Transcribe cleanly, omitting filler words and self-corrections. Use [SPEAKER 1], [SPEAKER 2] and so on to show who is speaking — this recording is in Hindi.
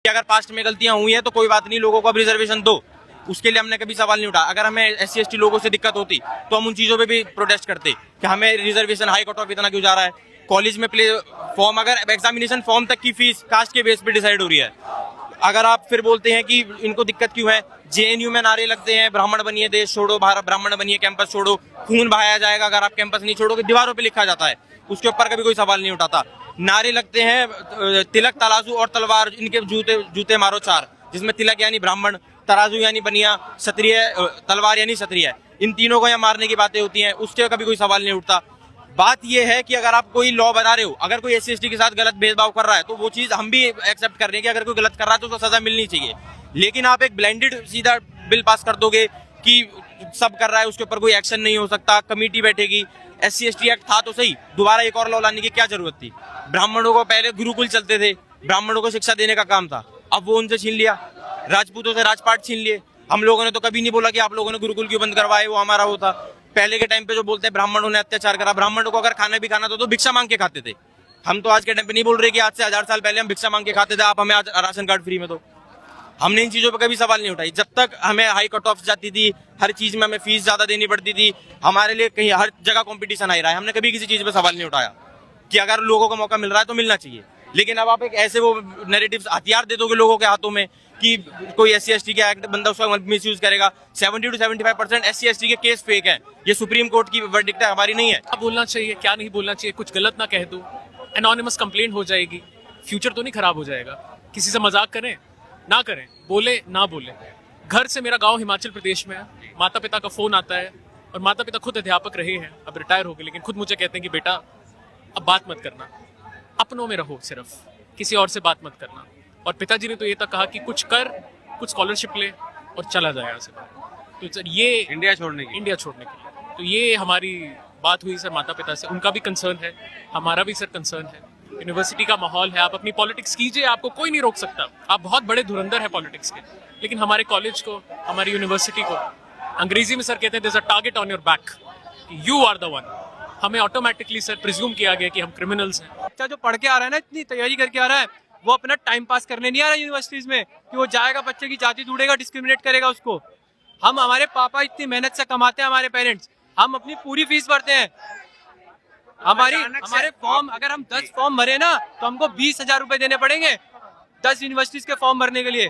[SPEAKER 1] कि अगर पास्ट में गलतियां हुई हैं तो कोई बात नहीं, लोगों को अब रिजर्वेशन दो, उसके लिए हमने कभी सवाल नहीं उठाया। अगर हमें SC ST लोगों से दिक्कत होती तो हम उन चीज़ों पे भी प्रोटेस्ट करते कि हमें रिजर्वेशन हाई कट ऑफ इतना क्यों जा रहा है। कॉलेज में प्ले फॉर्म, अगर एग्जामिनेशन फॉर्म तक की फीस कास्ट के बेस पे डिसाइड हो रही है। अगर आप फिर बोलते हैं कि इनको दिक्कत क्यों है, JNU में नारे लगते हैं ब्राह्मण बनिए देश छोड़ो, भारत ब्राह्मण बनिए कैंपस छोड़ो, खून बहाया जाएगा अगर आप कैंपस नहीं छोड़ोगे, दीवारों पे लिखा जाता है, उसके ऊपर कभी कोई सवाल नहीं उठाता। नारे लगते हैं तिलक तराजू और तलवार, इनके जूते जूते मारो चार, जिसमें तिलक यानी ब्राह्मण, तराजू यानी बनिया, क्षत्रिय, तलवार यानी क्षत्रिय, इन तीनों को यहाँ मारने की बातें होती हैं, उसके कभी कोई सवाल नहीं उठता। बात यह है कि अगर आप कोई लॉ बना रहे हो, अगर कोई SC ST के साथ गलत भेदभाव कर रहा है तो वो चीज़ हम भी एक्सेप्ट कर रहे हैं कि अगर कोई गलत कर रहा है तो उसको सजा मिलनी चाहिए। लेकिन आप एक ब्लेंडेड सीधा बिल पास कर दोगे कि सब कर रहा है, उसके ऊपर कोई एक्शन नहीं हो सकता, कमेटी बैठेगी। SC ST एक्ट था तो सही, दोबारा एक और लॉ लाने की क्या जरूरत थी। ब्राह्मणों को पहले गुरुकुल चलते थे, ब्राह्मणों को शिक्षा देने का काम था, अब वो उनसे छीन लिया, राजपूतों से राजपाट छीन लिए। हम लोगों ने तो कभी नहीं बोला कि आप लोगों ने गुरुकुल क्यों बंद करवाए, वो हमारा होता। पहले के टाइम पे जो बोलते हैं ब्राह्मणों ने अत्याचार करा, ब्राह्मणों को अगर खाना भी खाना था तो भिक्षा मांग के खाते थे। हम तो आज के टाइम पे नहीं बोल रहे कि आज से 1000 साल पहले हम भिक्षा मांग के खाते थे, आप हमें आज राशन कार्ड फ्री में दो। हमने इन चीजों पे कभी सवाल नहीं उठाई। जब तक हमें हाई कट ऑफ जाती थी, हर चीज में हमें फीस ज्यादा देनी पड़ती थी, हमारे लिए कहीं हर जगह कंपटीशन आ रहा है, हमने कभी किसी चीज पे सवाल नहीं उठाया कि अगर लोगों को मौका मिल रहा है तो मिलना चाहिए। लेकिन अब आप एक ऐसे वो नैरेटिव हथियार दे दोगे लोगों के हाथों में कि कोई SC ST का एक्ट बंदा उसका मिसयूज करेगा। 70 to 75% SC ST के केस फेक है, ये सुप्रीम कोर्ट की वर्डिक्ट है, हमारी नहीं है।
[SPEAKER 2] क्या बोलना चाहिए, क्या नहीं बोलना चाहिए, कुछ गलत ना कह दूं, एनोनिमस कंप्लेंट हो जाएगी, फ्यूचर तो नहीं खराब हो जाएगा। किसी से मजाक करें ना करें, बोले ना बोले। घर से मेरा गांव हिमाचल प्रदेश में है, माता पिता का फोन आता है और माता पिता खुद अध्यापक रहे हैं, अब रिटायर हो गए, लेकिन खुद मुझे कहते हैं कि बेटा अब बात मत करना, अपनों में रहो, सिर्फ किसी और से बात मत करना। और पिताजी ने तो ये तक कहा कि कुछ कर, कुछ स्कॉलरशिप ले और चला जाए यहाँ से बाहर। तो सर ये इंडिया छोड़ने के लिए, तो ये हमारी बात हुई सर माता पिता से, उनका भी कंसर्न है, हमारा भी सर कंसर्न है। यूनिवर्सिटी का माहौल है, आप अपनी पॉलिटिक्स कीजिए, आपको कोई नहीं रोक सकता, आप बहुत बड़े धुरंधर है पॉलिटिक्स के, लेकिन हमारे कॉलेज को, हमारी यूनिवर्सिटी को, अंग्रेजी में सर कहते हैं there is a target on your back, you are the one. हमें ऑटोमेटिकली सर प्रिज्यूम किया गया कि हम क्रिमिनल्स हैं।
[SPEAKER 3] बच्चा जो पढ़ के आ रहा है ना, इतनी तैयारी करके आ रहा है, वो अपना टाइम पास करने नहीं आ रहा है यूनिवर्सिटीज में कि वो जाएगा बच्चे की जाति ढूंढेगा, डिस्क्रिमिनेट करेगा उसको। हमारे पापा इतनी मेहनत से कमाते हैं, हमारे पेरेंट्स, हम अपनी पूरी फीस भरते हैं। हमारे फॉर्म, अगर हम 10 फॉर्म भरे ना तो हमको 20,000 रुपए देने पड़ेंगे 10 यूनिवर्सिटीज के फॉर्म भरने के लिए।